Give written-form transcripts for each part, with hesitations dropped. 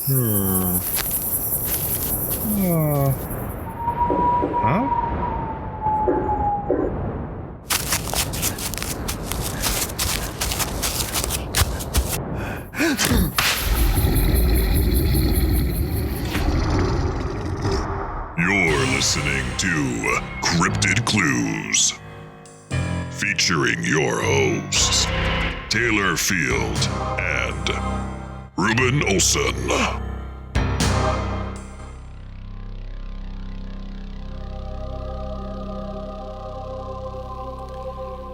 Huh? You're listening to Cryptid Clues, featuring your hosts, Taylor Field and Reuben Olson.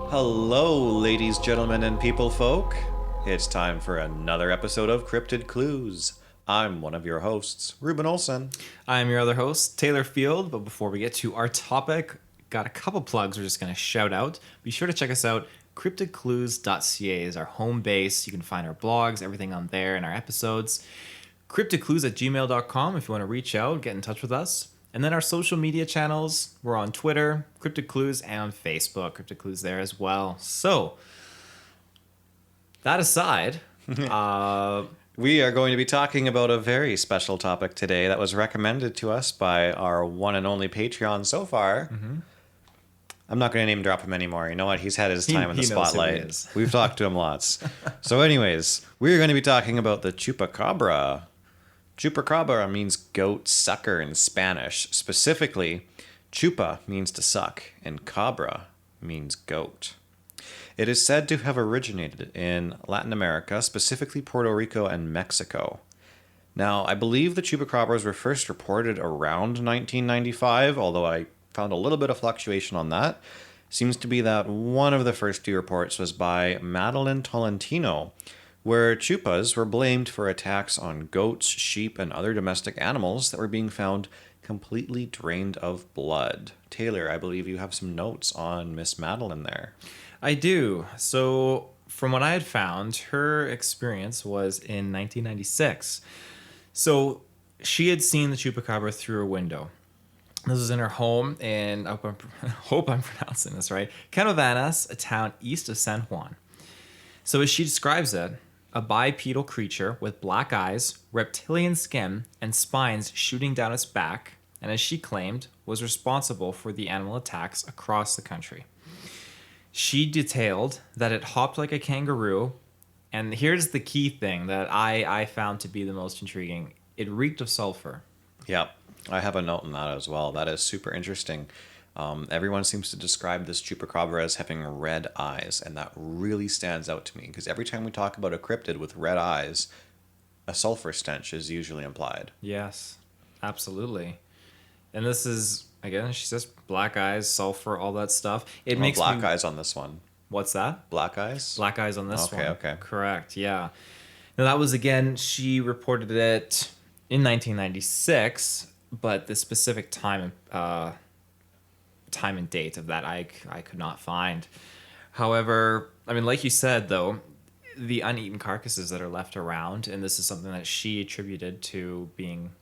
Hello, ladies, gentlemen, and people folk. It's time for another episode of Cryptid Clues. I'm one of your hosts, Reuben Olson. I'm your other host, Taylor Field. But before we get to our topic, got a couple plugs we're just going to shout out. Be sure to check us out. CryptidClues.ca is our home base. You can find our blogs, everything on there, and our episodes. CryptidClues@gmail.com if you want to reach out, get in touch with us. And then our social media channels, we're on Twitter, Cryptid Clues, and on Facebook, Cryptid Clues there as well. So, that aside, We are going to be talking about a very special topic today that was recommended to us by our one and only Patreon so far. Mm-hmm. I'm not going to name drop him anymore. You know what? He's had his time in the he knows who he spotlight. is. We've talked to him lots. So anyways, we're going to be talking about the Chupacabra. Chupacabra means goat sucker in Spanish. Specifically, chupa means to suck and cabra means goat. It is said to have originated in Latin America, specifically Puerto Rico and Mexico. Now, I believe the chupacabras were first reported around 1995, although I found a little bit of fluctuation on that. Seems to be that one of the first few reports was by Madeline Tolentino, where chupas were blamed for attacks on goats, sheep, and other domestic animals that were being found completely drained of blood. Taylor, I believe you have some notes on Miss Madeline there. I do. So, from what I had found, her experience was in 1996. So, she had seen the chupacabra through a window. This was in her home in, I hope I'm pronouncing this right, Canovanas, a town east of San Juan. So, as she describes it, a bipedal creature with black eyes, reptilian skin, and spines shooting down its back, and as she claimed, was responsible for the animal attacks across the country. She detailed that it hopped like a kangaroo, and here's the key thing that I found to be the most intriguing. It reeked of sulfur. Yep, I have a note on that as well. That is super interesting. Everyone seems to describe this chupacabra as having red eyes, and that really stands out to me, because every time we talk about a cryptid with red eyes, a sulfur stench is usually implied. Yes, absolutely. And this is, again, she says black eyes, sulfur, all that stuff. It makes black me... eyes on this one. What's that? Black eyes? Black eyes on this one. Okay. Correct, yeah. Now, that was, again, she reported it in 1996, but the specific time and date of that I could not find. However, I mean, like you said, though, the uneaten carcasses that are left around, and this is something that she attributed to being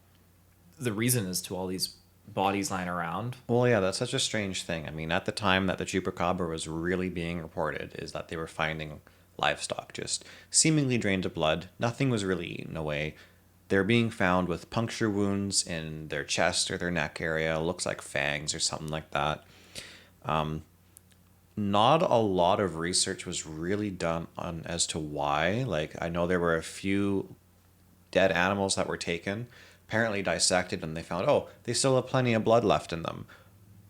the reason as to all these bodies lying around. Well, yeah, that's such a strange thing. I mean, at the time that the chupacabra was really being reported is that they were finding livestock just seemingly drained of blood. Nothing was really eaten away. They're being found with puncture wounds in their chest or their neck area. Looks like fangs or something like that. Not a lot of research was really done on as to why. Like, I know there were a few dead animals that were taken, apparently dissected, and they found, oh, they still have plenty of blood left in them.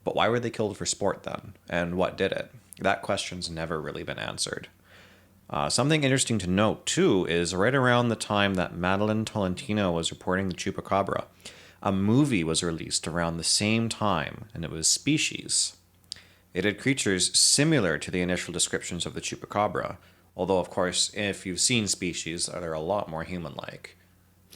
But why were they killed for sport then? And what did it? That question's never really been answered. Something interesting to note, too, is right around the time that Madeline Tolentino was reporting the chupacabra, a movie was released around the same time, and it was Species. It had creatures similar to the initial descriptions of the chupacabra, although, of course, if you've seen Species, they're a lot more human-like.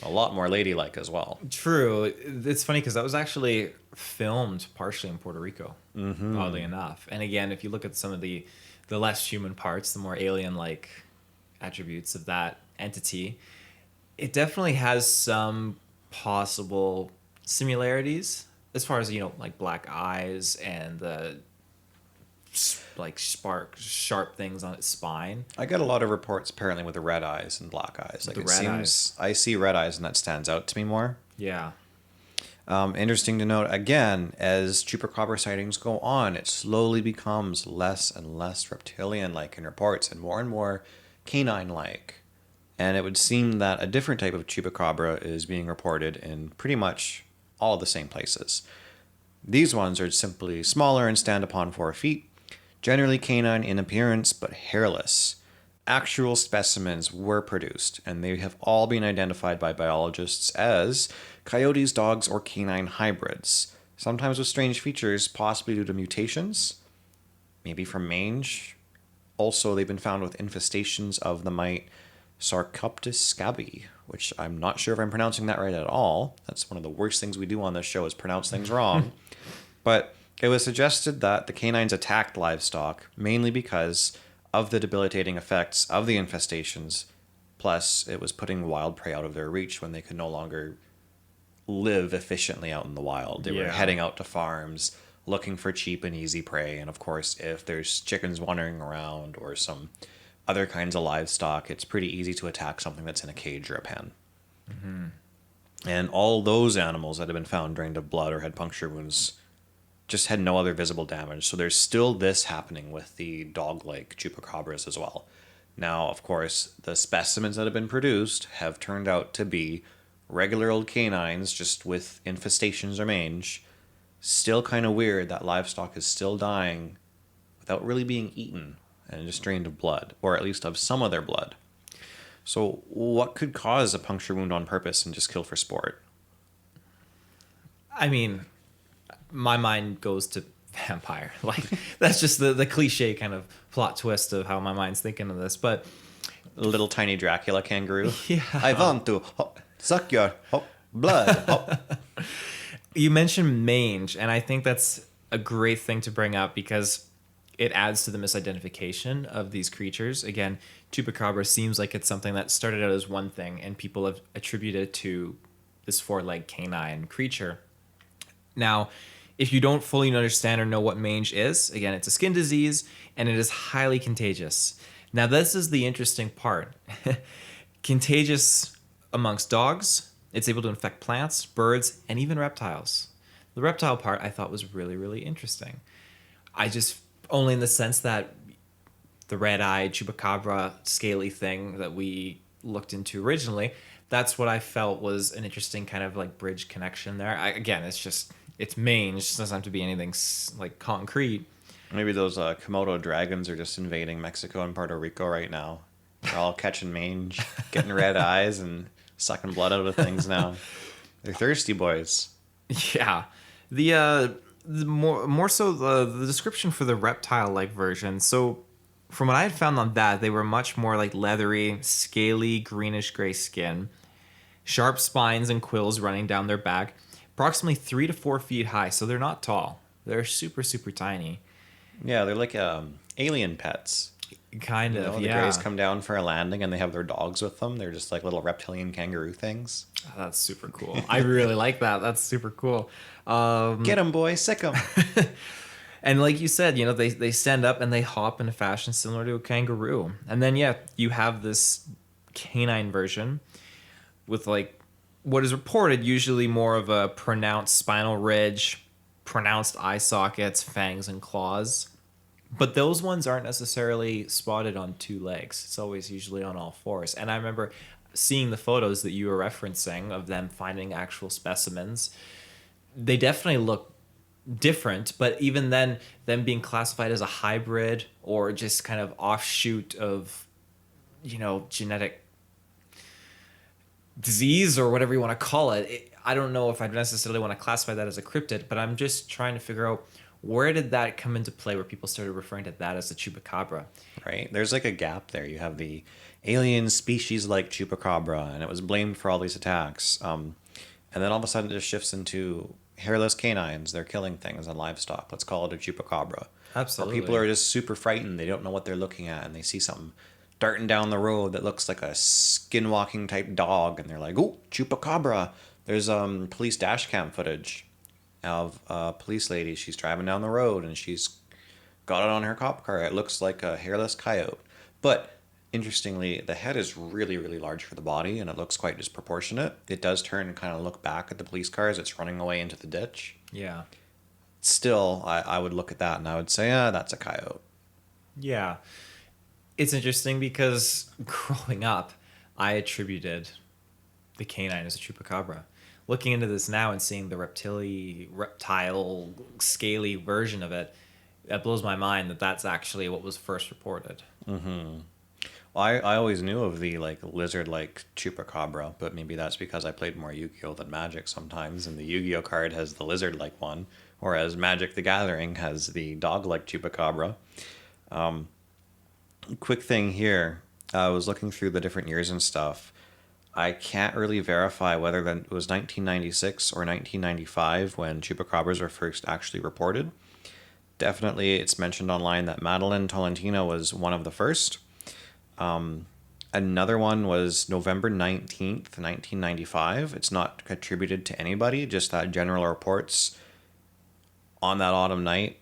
A lot more ladylike as well. True. It's funny because that was actually filmed partially in Puerto Rico, oddly enough. And again, if you look at some of the less human parts, the more alien-like attributes of that entity, it definitely has some possible similarities as far as, like black eyes and the sharp things on its spine. I get a lot of reports apparently with the red eyes and black eyes. Like The it red seems I see red eyes and that stands out to me more. Yeah. Interesting to note, again, as Chupacabra sightings go on, it slowly becomes less and less reptilian-like in reports and more canine-like. And it would seem that a different type of Chupacabra is being reported in pretty much all the same places. These ones are simply smaller and stand upon 4 feet, generally canine in appearance but hairless. Actual specimens were produced, and they have all been identified by biologists as coyotes, dogs, or canine hybrids, sometimes with strange features, possibly due to mutations, maybe from mange. Also, they've been found with infestations of the mite Sarcoptes scabi, which I'm not sure if I'm pronouncing that right at all. That's one of the worst things we do on this show is pronounce things wrong. But it was suggested that the canines attacked livestock mainly because of the debilitating effects of the infestations, plus it was putting wild prey out of their reach when they could no longer live efficiently out in the wild. They were heading out to farms, looking for cheap and easy prey, and of course, if there's chickens wandering around or some other kinds of livestock, it's pretty easy to attack something that's in a cage or a pen. Mm-hmm. And all those animals that have been found drained of blood or had puncture wounds just had no other visible damage. So there's still this happening with the dog-like chupacabras as well. Now, of course, the specimens that have been produced have turned out to be regular old canines just with infestations or mange. Still kind of weird that livestock is still dying without really being eaten and just drained of blood, or at least of some of their blood. So what could cause a puncture wound on purpose and just kill for sport? I mean, my mind goes to vampire. Like, that's just the cliche kind of plot twist of how my mind's thinking of this. But little tiny Dracula kangaroo. Yeah. I want to suck your blood. You mentioned mange, and I think that's a great thing to bring up because it adds to the misidentification of these creatures. Again, Chupacabra seems like it's something that started out as one thing, and people have attributed it to this 4-legged canine creature. Now, if you don't fully understand or know what mange is, again, it's a skin disease, and it is highly contagious. Now, this is the interesting part. Contagious amongst dogs, it's able to infect plants, birds, and even reptiles. The reptile part I thought was really, really interesting. Only in the sense that the red-eyed Chupacabra scaly thing that we looked into originally, that's what I felt was an interesting kind of like bridge connection there. It's mange. It doesn't have to be anything like concrete. Maybe those Komodo dragons are just invading Mexico and Puerto Rico right now. They're all catching mange, getting red eyes, and sucking blood out of things now. They're thirsty boys. Yeah. The more so the description for the reptile-like version. So from what I had found on that, they were much more like leathery, scaly, greenish-gray skin, sharp spines and quills running down their back, approximately 3 to 4 feet high. So they're not tall. They're super, super tiny. Yeah, they're like alien pets. Kind of, The Greys come down for a landing and they have their dogs with them. They're just like little reptilian kangaroo things. Oh, that's super cool. I really like that. That's super cool. Get them, boy. Sick them. And like you said, they stand up and they hop in a fashion similar to a kangaroo. And then, you have this canine version with like what is reported usually more of a pronounced spinal ridge, pronounced eye sockets, fangs, and claws. But those ones aren't necessarily spotted on 2 legs. It's always usually on all 4s. And I remember seeing the photos that you were referencing of them finding actual specimens. They definitely look different, but even then, them being classified as a hybrid or just kind of offshoot of, genetic disease or whatever you want to call it, I don't know if I'd necessarily want to classify that as a cryptid, but I'm just trying to figure out where did that come into play where people started referring to that as a chupacabra? Right. There's like a gap there. You have the alien species-like chupacabra, and it was blamed for all these attacks. And then all of a sudden it just shifts into hairless canines. They're killing things and livestock. Let's call it a chupacabra. Absolutely. Or people are just super frightened. They don't know what they're looking at, and they see something darting down the road that looks like a skinwalking type dog, and they're like, "Oh, chupacabra!" There's police dash cam footage of a police lady. She's driving down the road, and she's got it on her cop car. It looks like a hairless coyote. But interestingly, the head is really, really large for the body, and it looks quite disproportionate. It does turn and kind of look back at the police car as it's running away into the ditch. Yeah. Still, I would look at that and I would say, that's a coyote. Yeah. It's interesting because growing up, I attributed the canine as a chupacabra. Looking into this now and seeing the reptile, scaly version of it, that blows my mind that that's actually what was first reported. Mm-hmm. Well, I always knew of the like lizard-like chupacabra, but maybe that's because I played more Yu-Gi-Oh than Magic sometimes, and the Yu-Gi-Oh card has the lizard-like one, whereas Magic the Gathering has the dog-like chupacabra. Quick thing here, I was looking through the different years and stuff. I can't really verify whether that was 1996 or 1995 when chupacabras were first actually reported. Definitely, it's mentioned online that Madeline Tolentino was one of the first. Another one was November 19th, 1995. It's not attributed to anybody, just that general reports on that autumn night.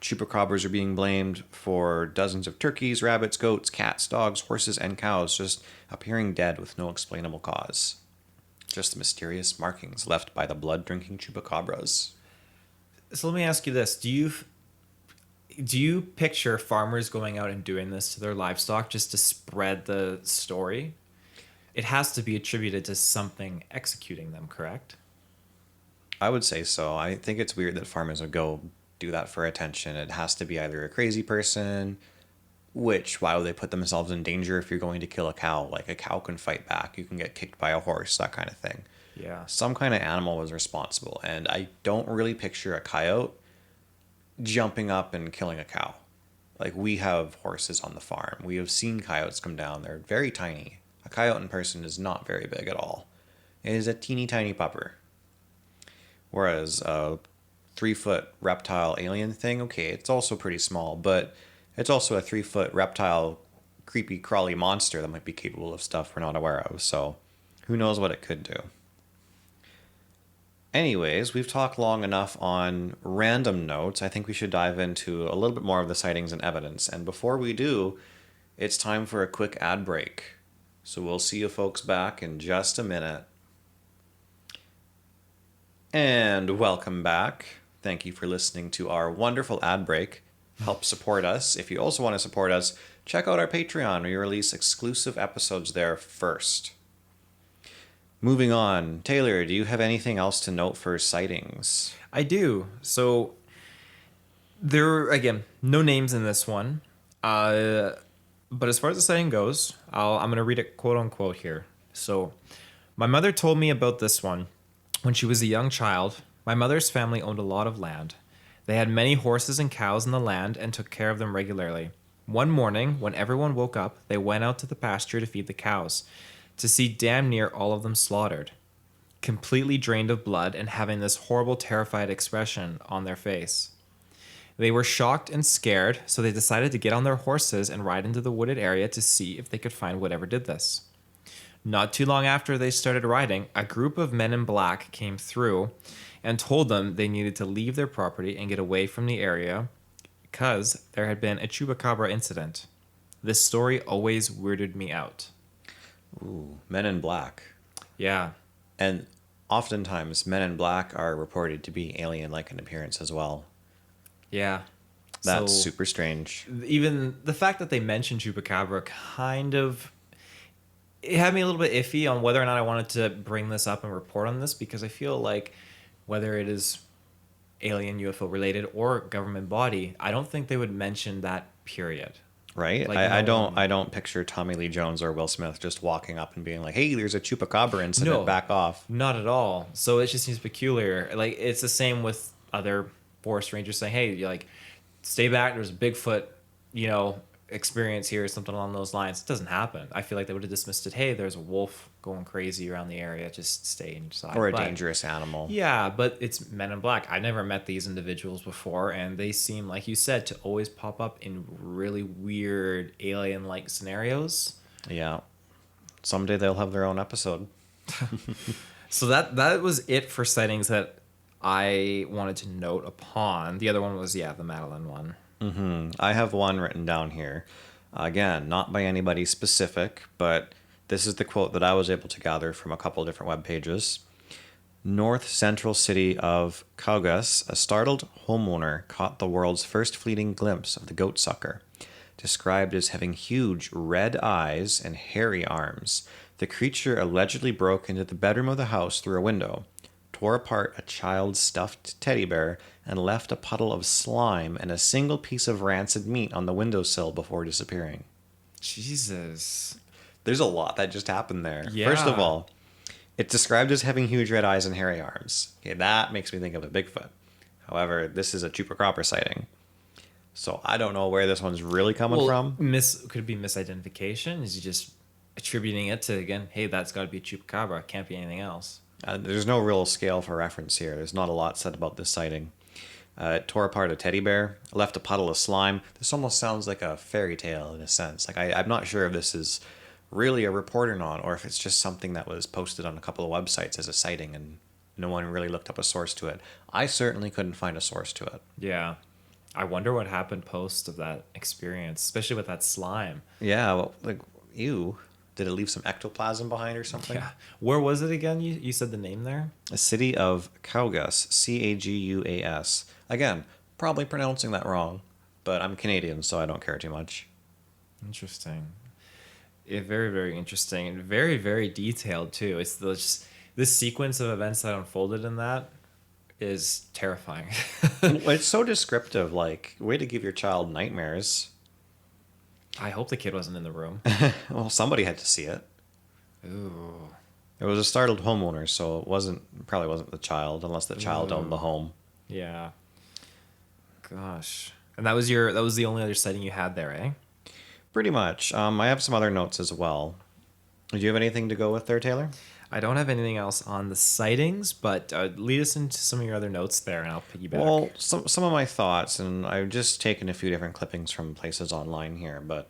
Chupacabras are being blamed for dozens of turkeys, rabbits, goats, cats, dogs, horses, and cows just appearing dead with no explainable cause. Just the mysterious markings left by the blood-drinking chupacabras. So let me ask you this. Do you picture farmers going out and doing this to their livestock just to spread the story? It has to be attributed to something executing them, correct? I would say so. I think it's weird that farmers would go do that for attention. It has to be either a crazy person, which, why would they put themselves in danger if you're going to kill a cow? Like, a cow can fight back. You can get kicked by a horse, that kind of thing. Yeah. Some kind of animal was responsible, and I don't really picture a coyote jumping up and killing a cow. Like, we have horses on the farm. We have seen coyotes come down. They're very tiny. A coyote in person is not very big at all. It is a teeny tiny pupper. Whereas a 3-foot reptile alien thing, okay, it's also pretty small, but it's also a 3-foot reptile creepy crawly monster that might be capable of stuff we're not aware of, so who knows what it could do. Anyways, we've talked long enough on random notes. I think we should dive into a little bit more of the sightings and evidence, and before we do, it's time for a quick ad break. So we'll see you folks back in just a minute. And welcome back. Thank you for listening to our wonderful ad break. Help support us. If you also want to support us, check out our Patreon. We release exclusive episodes there first. Moving on. Taylor, do you have anything else to note for sightings? I do. So there are, again, no names in this one. But as far as the sighting goes, I'm going to read it quote unquote here. So my mother told me about this one when she was a young child. My mother's family owned a lot of land. They had many horses and cows in the land and took care of them regularly. One morning, when everyone woke up, they went out to the pasture to feed the cows, to see damn near all of them slaughtered, completely drained of blood and having this horrible, terrified expression on their face. They were shocked and scared, so they decided to get on their horses and ride into the wooded area to see if they could find whatever did this. Not too long after they started riding, a group of men in black came through and told them they needed to leave their property and get away from the area because there had been a chupacabra incident. This story always weirded me out. Ooh, men in black. Yeah. And oftentimes, men in black are reported to be alien-like in appearance as well. Yeah. That's So, super strange. even the fact that they mentioned chupacabra kind of... It had me a little bit iffy on whether or not I wanted to bring this up and report on this, because I feel like whether it is alien, UFO related, or government body, I don't think they would mention that period. Right? Like, I no I don't picture Tommy Lee Jones or Will Smith just walking up and being like, hey, there's a chupacabra incident, No. back off. Not at all. So it just seems peculiar. Like, it's the same with other forest rangers saying, hey, you like, stay back, there's a Bigfoot, experience here or something along those lines. It doesn't happen. I feel like they would have dismissed it. Hey, there's a wolf going crazy around the area. Just stay inside. Or a But- dangerous animal. Yeah, but it's men in black. I never met these individuals before, and they seem, like you said, to always pop up in really weird alien-like scenarios. Yeah. Someday they'll have their own episode. So that was it for sightings that I wanted to note upon. The other one was, the Madeline one. I have one written down here. Again, not by anybody specific, but this is the quote that I was able to gather from a couple different web pages. North central city of Kaugas, a startled homeowner caught the world's first fleeting glimpse of the goat sucker. Described as having huge red eyes and hairy arms, the creature allegedly broke into the bedroom of the house through a window, tore apart a child's stuffed teddy bear, and left a puddle of slime and a single piece of rancid meat on the windowsill before disappearing. Jesus. There's a lot that just happened there. Yeah. First of all, it's described as having huge red eyes and hairy arms. Okay, that makes me think of a Bigfoot. However, this is a Chupacabra sighting. So I don't know where this one's really coming from. Could it be misidentification? Is he just attributing it to, again, hey, that's got to be a Chupacabra. Can't be anything else. There's no real scale for reference here. There's not a lot said about this sighting. It tore apart a teddy bear, left a puddle of slime. This almost sounds like a fairy tale in a sense. Like I'm not sure if this is really a report or not, or if it's just something that was posted on a couple of websites as a sighting and no one really looked up a source to it. I certainly couldn't find a source to it. Yeah. I wonder what happened post of that experience, especially with that slime. Yeah, well, like, ew. Did it leave some ectoplasm behind or something? Yeah. Where was it again? You said the name there? A city of Kaugas, Caguas. Again, probably pronouncing that wrong, but I'm Canadian, so I don't care too much. Interesting. Yeah, very, very interesting. And very, very detailed, too. It's just this sequence of events that unfolded in that is terrifying. It's so descriptive, like, way to give your child nightmares. I hope the kid wasn't in the room. Well, somebody had to see it. Ooh. It was a startled homeowner, so it probably wasn't the child, unless the child owned the home. Yeah. Gosh. And that was the only other sighting you had there, eh? Pretty much. I have some other notes as well. Do you have anything to go with there, Taylor? I don't have anything else on the sightings, but lead us into some of your other notes there, and I'll piggyback. Well, some of my thoughts, and I've just taken a few different clippings from places online here, but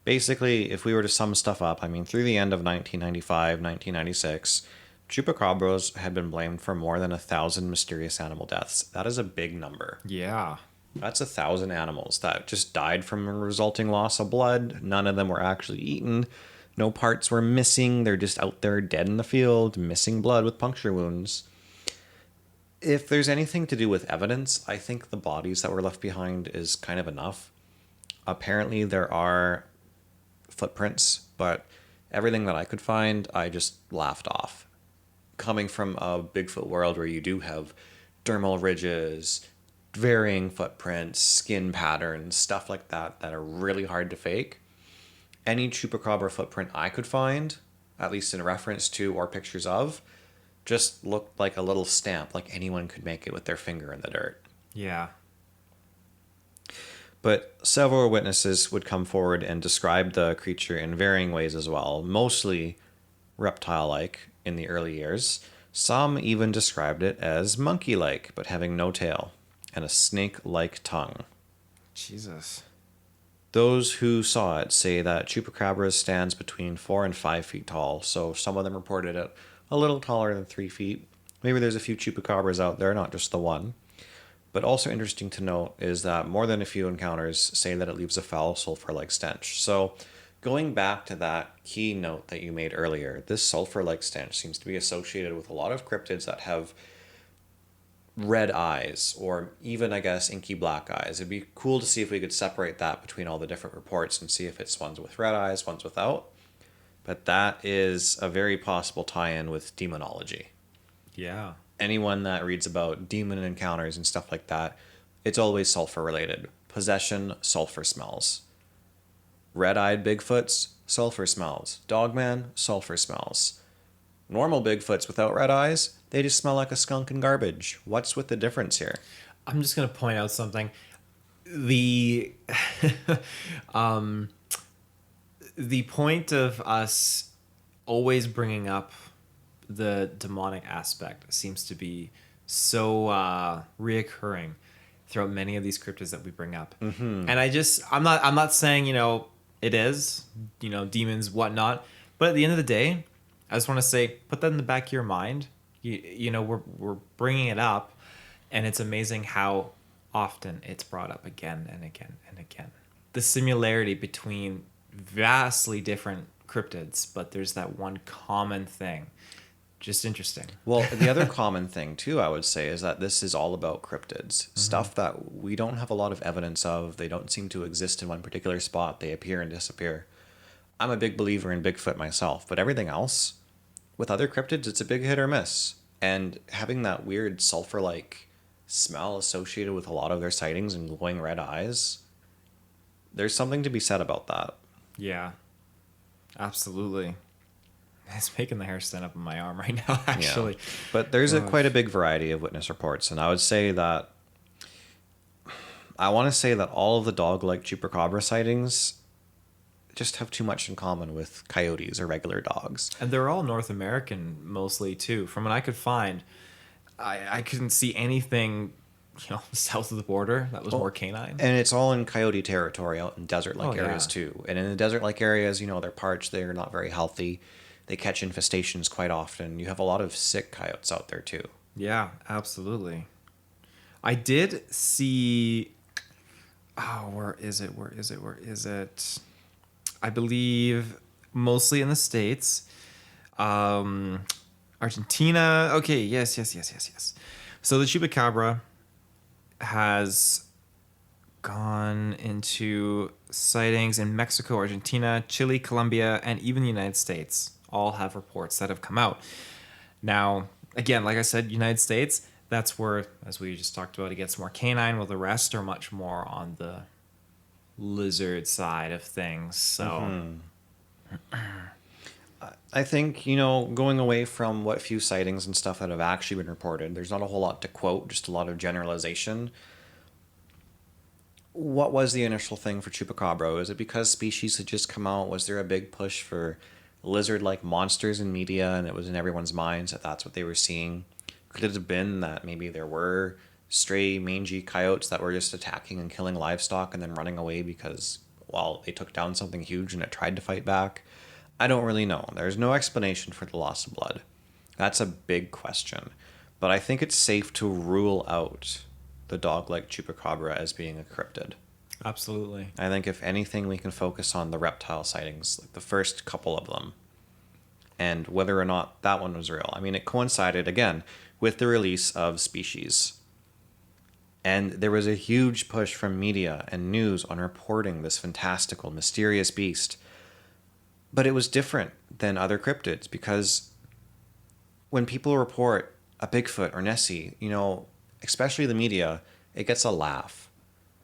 basically, if we were to sum stuff up, I mean, through the end of 1995, 1996, chupacabras had been blamed for more than 1,000 mysterious animal deaths. That is a big number. Yeah. That's 1,000 animals that just died from a resulting loss of blood. None of them were actually eaten. No parts were missing. They're just out there dead in the field, missing blood with puncture wounds. If there's anything to do with evidence, I think the bodies that were left behind is kind of enough. Apparently there are footprints, but everything that I could find, I just laughed off. Coming from a Bigfoot world where you do have dermal ridges, varying footprints, skin patterns, stuff like that are really hard to fake. Any chupacabra footprint I could find, at least in reference to or pictures of, just looked like a little stamp, like anyone could make it with their finger in the dirt. Yeah. But several witnesses would come forward and describe the creature in varying ways as well, mostly reptile-like in the early years. Some even described it as monkey-like, but having no tail, and a snake-like tongue. Jesus. Those who saw it say that chupacabra stands between 4 and 5 feet tall, so some of them reported it a little taller than 3 feet. Maybe there's a few chupacabras out there, not just the one. But also interesting to note is that more than a few encounters say that it leaves a foul sulfur-like stench. So going back to that key note that you made earlier, this sulfur-like stench seems to be associated with a lot of cryptids that have red eyes, or even, I guess, inky black eyes. It'd be cool to see if we could separate that between all the different reports and see if it's ones with red eyes, ones without. But that is a very possible tie-in with demonology. Yeah. Anyone that reads about demon encounters and stuff like that, it's always sulfur related. Possession, sulfur smells. Red-eyed Bigfoots, sulfur smells. Dogman, sulfur smells. Normal Bigfoots without red eyes, they just smell like a skunk and garbage. What's with the difference here? I'm just going to point out something. The the point of us always bringing up the demonic aspect seems to be so reoccurring throughout many of these cryptids that we bring up. Mm-hmm. And I'm not saying, it is, demons, whatnot. But at the end of the day, I just want to say, put that in the back of your mind. We're bringing it up, and it's amazing how often it's brought up again and again and again. The similarity between vastly different cryptids, but there's that one common thing. Just interesting. Well, the other common thing too, I would say, is that this is all about cryptids. Stuff that we don't have a lot of evidence of. They don't seem to exist in one particular spot. They appear and disappear. I'm a big believer in Bigfoot myself, but everything else, with other cryptids, it's a big hit or miss. And having that weird sulfur-like smell associated with a lot of their sightings and glowing red eyes, there's something to be said about that. Yeah, absolutely. It's making the hair stand up on my arm right now, actually. Yeah. But there's quite a big variety of witness reports, and I would say that I want to say that all of the dog-like chupacabra sightings just have too much in common with coyotes or regular dogs. And they're all North American mostly too. From what I could find, I couldn't see anything, south of the border that was more canine. And it's all in coyote territory out in desert-like areas yeah. too. And in the desert-like areas, they're parched, they're not very healthy. They catch infestations quite often. You have a lot of sick coyotes out there too. Yeah, absolutely. I did see. Oh, where is it? I believe mostly in the States. Argentina. Okay, yes. So the chupacabra has gone into sightings in Mexico, Argentina, Chile, Colombia, and even the United States. All have reports that have come out. Now, again, like I said, United States, that's where, as we just talked about, it gets more canine, while the rest are much more on the lizard side of things. So I think, going away from what few sightings and stuff that have actually been reported, there's not a whole lot to quote, just a lot of generalization. What was the initial thing for Chupacabra? Is it because species had just come out? Was there a big push for lizard-like monsters in media, and it was in everyone's minds that that's what they were seeing? Could it have been that maybe there were stray, mangy coyotes that were just attacking and killing livestock and then running away because, they took down something huge and it tried to fight back? I don't really know. There's no explanation for the loss of blood. That's a big question. But I think it's safe to rule out the dog-like Chupacabra as being a cryptid. absolutely. I think if anything, we can focus on the reptile sightings, like the first couple of them, and whether or not that one was real. I mean, it coincided, again, with the release of Species. And there was a huge push from media and news on reporting this fantastical, mysterious beast. But it was different than other cryptids, because when people report a Bigfoot or Nessie, especially the media, it gets a laugh.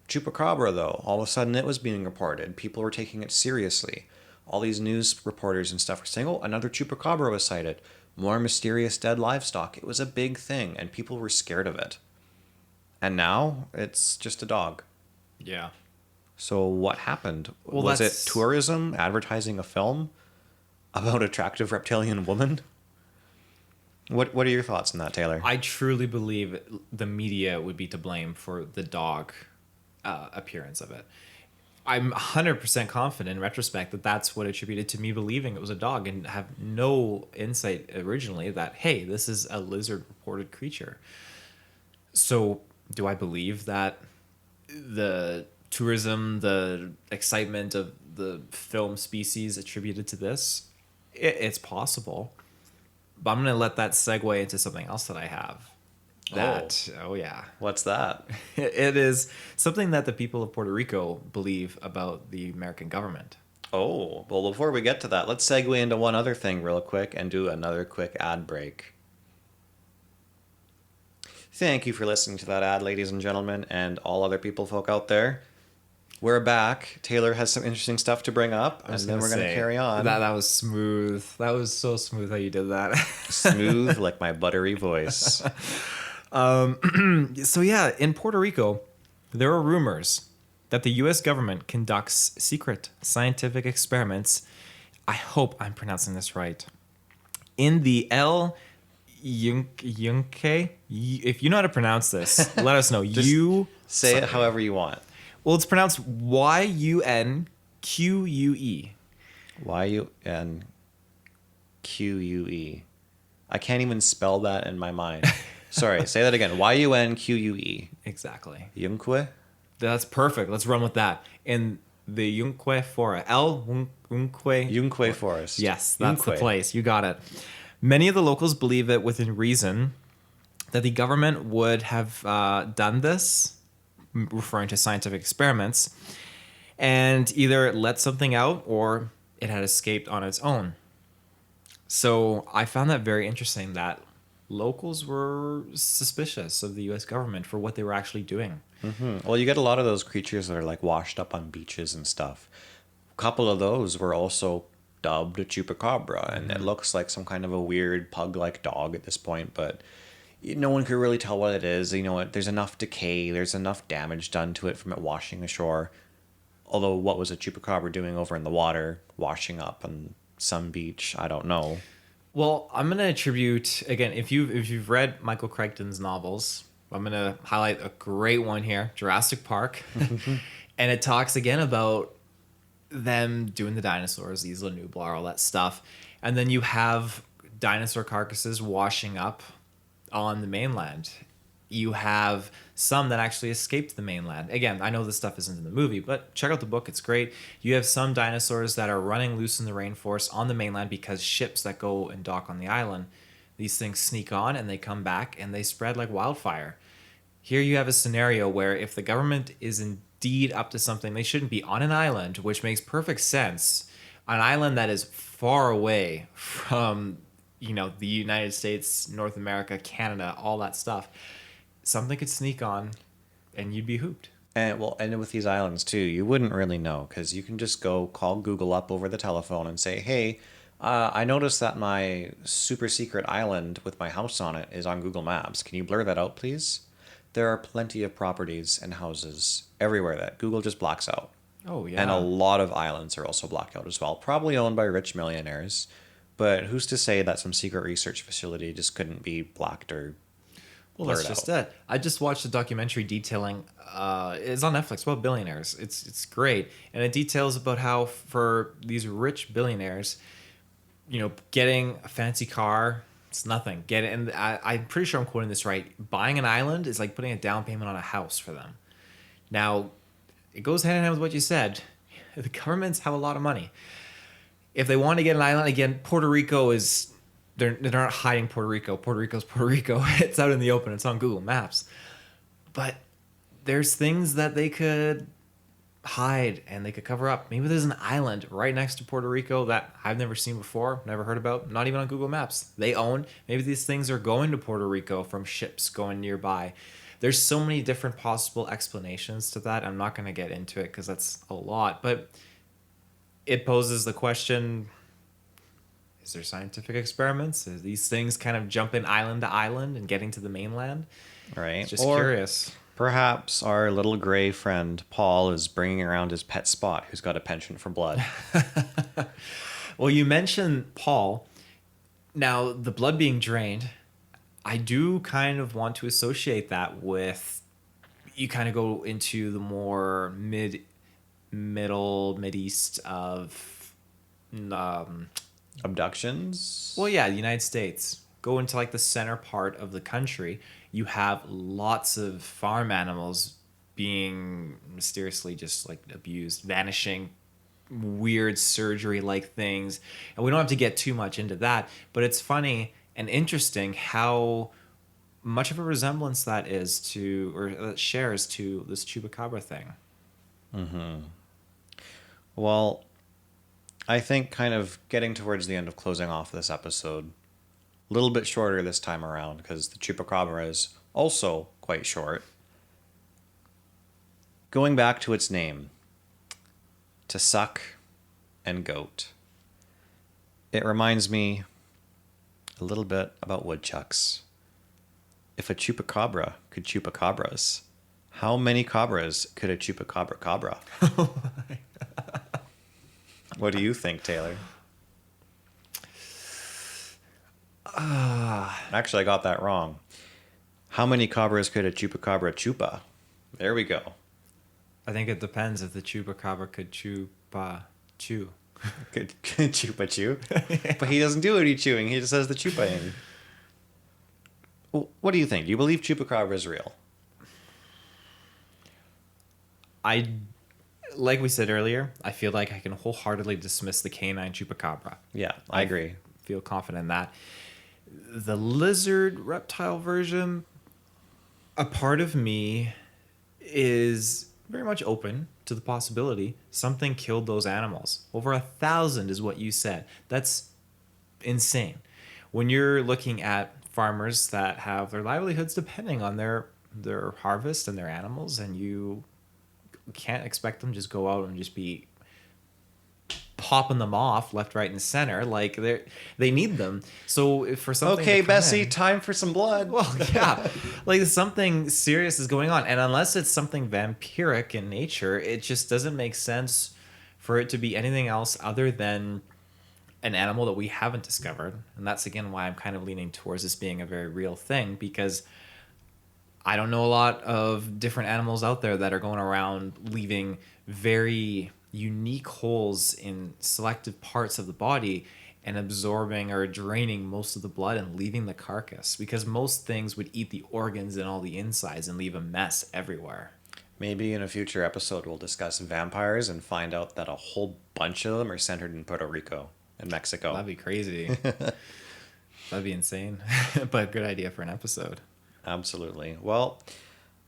Chupacabra, though, all of a sudden it was being reported. People were taking it seriously. All these news reporters and stuff were saying, another Chupacabra was sighted. More mysterious dead livestock. It was a big thing, and people were scared of it. And now it's just a dog. Yeah. So what happened? Well, was it that's- tourism advertising a film about attractive reptilian woman? What are your thoughts on that, Taylor? I truly believe the media would be to blame for the dog appearance of it. I'm 100% confident in retrospect that that's what attributed to me believing it was a dog, and have no insight originally that, hey, this is a lizard reported creature. So do I believe that the tourism, the excitement of the film Species attributed to this? It's possible. But I'm going to let that segue into something else that I have. Oh yeah. What's that? It is something that the people of Puerto Rico believe about the American government. Oh, well, before we get to that, let's segue into one other thing real quick and do another quick ad break. Thank you for listening to that ad, ladies and gentlemen, and all other people folk out there. We're back. Taylor has some interesting stuff to bring up, and then we're going to carry on. That was smooth. That was so smooth how you did that. Smooth like my buttery voice. So yeah, in Puerto Rico, there are rumors that the U.S. government conducts secret scientific experiments. I hope I'm pronouncing this right. In the El Yunque. If you know how to pronounce this, let us know. Say it however you want. Well, it's pronounced Yunque. Yunque. I can't even spell that in my mind. Sorry, say that again. Yunque. Exactly. Yunque? That's perfect. Let's run with that. In the Yunque Forest. Yunque. Yunque Forest. Yes, that's the Yunque. place. You got it. Many of the locals believe it within reason that the government would have done this, referring to scientific experiments, and either let something out or it had escaped on its own. So I found that very interesting that locals were suspicious of the U.S. government for what they were actually doing. Well, you get a lot of those creatures that are like washed up on beaches and stuff. A couple of those were also dubbed a chupacabra, and it looks like some kind of a weird pug-like dog at this point, but no one could really tell what it is. You know, there's enough decay, there's enough damage done to it from it washing ashore. Although, what was a chupacabra doing over in the water, washing up on some beach? I don't know. Well, I'm gonna attribute again if you've read Michael Crichton's novels, I'm gonna highlight a great one here, Jurassic Park, and it talks again about them doing the dinosaurs, the Isla Nublar, all that stuff, and then you have dinosaur carcasses washing up on the mainland. You have some that actually escaped the mainland. Again, I know this stuff isn't in the movie, but check out the book. It's great. You have some dinosaurs that are running loose in the rainforest on the mainland because ships that go and dock on the island, these things sneak on and they come back and they spread like wildfire. Here you have a scenario where if the government is indeed up to something, they shouldn't be on an island, which makes perfect sense. An island that is far away from, the United States, North America, Canada, all that stuff. Something could sneak on and you'd be hooped. And with these islands too, you wouldn't really know because you can just go call Google up over the telephone and say, hey, I noticed that my super secret island with my house on it is on Google Maps. Can you blur that out, please? There are plenty of properties and houses everywhere that Google just blocks out. Oh, yeah. And a lot of islands are also blocked out as well, probably owned by rich millionaires. But who's to say that some secret research facility just couldn't be blocked or Well, that's blurred just out? it. I just watched a documentary detailing. It's on Netflix about billionaires. It's great, and it details about how for these rich billionaires, getting a fancy car, it's nothing. I'm pretty sure I'm quoting this right. Buying an island is like putting a down payment on a house for them. Now, it goes hand in hand with what you said. The governments have a lot of money. If they want to get an island, again, Puerto Rico is. They're not hiding Puerto Rico. Puerto Rico's Puerto Rico. It's out in the open. It's on Google Maps. But there's things that they could hide and they could cover up. Maybe there's an island right next to Puerto Rico that I've never seen before, never heard about, not even on Google Maps. They own. Maybe these things are going to Puerto Rico from ships going nearby. There's so many different possible explanations to that. I'm not going to get into it because that's a lot. But it poses the question... Is there scientific experiments? Is these things kind of jumping island to island and getting to the mainland? Right. Just Or curious. perhaps our little gray friend Paul is bringing around his pet Spot, who's got a penchant for blood. Well, you mentioned Paul. Now, the blood being drained, I do kind of want to associate that with... You kind of go into the more mid-east of... Abductions? Well, yeah, the United States. Go into like the center part of the country. You have lots of farm animals being mysteriously just like abused, vanishing, weird surgery like things. And we don't have to get too much into that, but it's funny and interesting how much of a resemblance that is to, or that shares to this Chupacabra thing. Well, I think kind of getting towards the end of closing off this episode, a little bit shorter this time around because the Chupacabra is also quite short. Going back to its name, to suck and goat. It reminds me a little bit about woodchucks. If a Chupacabra could chupacabras, how many cabras could a Chupacabra cabra? What do you think, Taylor? Actually, I got that wrong. How many cabras could a Chupacabra chupa? There we go. I think it depends if the Chupacabra could chew. Could chupa chew? But he doesn't do any chewing. He just has the chupa in. What do you think? Do you believe Chupacabra is real? Like we said earlier, I feel like I can wholeheartedly dismiss the canine Chupacabra. Yeah, I agree. Feel confident in that. The lizard reptile version, a part of me is very much open to the possibility something killed those animals. Over 1,000 is what you said. That's insane. When you're looking at farmers that have their livelihoods depending on their harvest and their animals, and you can't expect them to just go out and just be popping them off left, right, and center. Like they need them. So if for something Okay, to come Bessie, in- time for some blood. well, yeah, like something serious is going on, and unless it's something vampiric in nature, it just doesn't make sense for it to be anything else other than an animal that we haven't discovered. And that's again why I'm kind of leaning towards this being a very real thing, because I don't know a lot of different animals out there that are going around leaving very unique holes in selective parts of the body and absorbing or draining most of the blood and leaving the carcass, because most things would eat the organs and all the insides and leave a mess everywhere. Maybe in a future episode we'll discuss vampires and find out that a whole bunch of them are centered in Puerto Rico and Mexico. That'd be crazy. That'd be insane. But good idea for an episode. Absolutely. Well,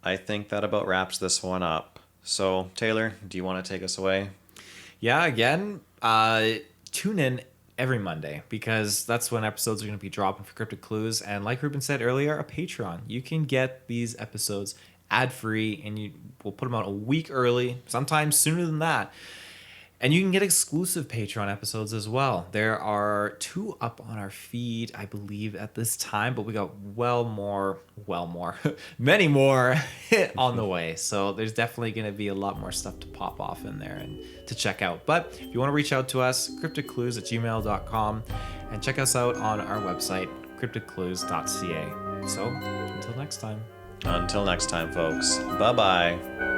I think that about wraps this one up. So, Taylor, do you want to take us away? Yeah, again, tune in every Monday, because that's when episodes are going to be dropping for Cryptid Clues. And like Reuben said earlier, a Patreon. You can get these episodes ad-free, and we'll put them out a week early, sometimes sooner than that. And you can get exclusive Patreon episodes as well. There are 2 up on our feed, I believe, at this time, but we got many more on the way. So there's definitely going to be a lot more stuff to pop off in there and to check out. But if you want to reach out to us, CryptidClues@gmail.com, and check us out on our website, CryptidClues.ca. So until next time. Until next time, folks. Bye-bye.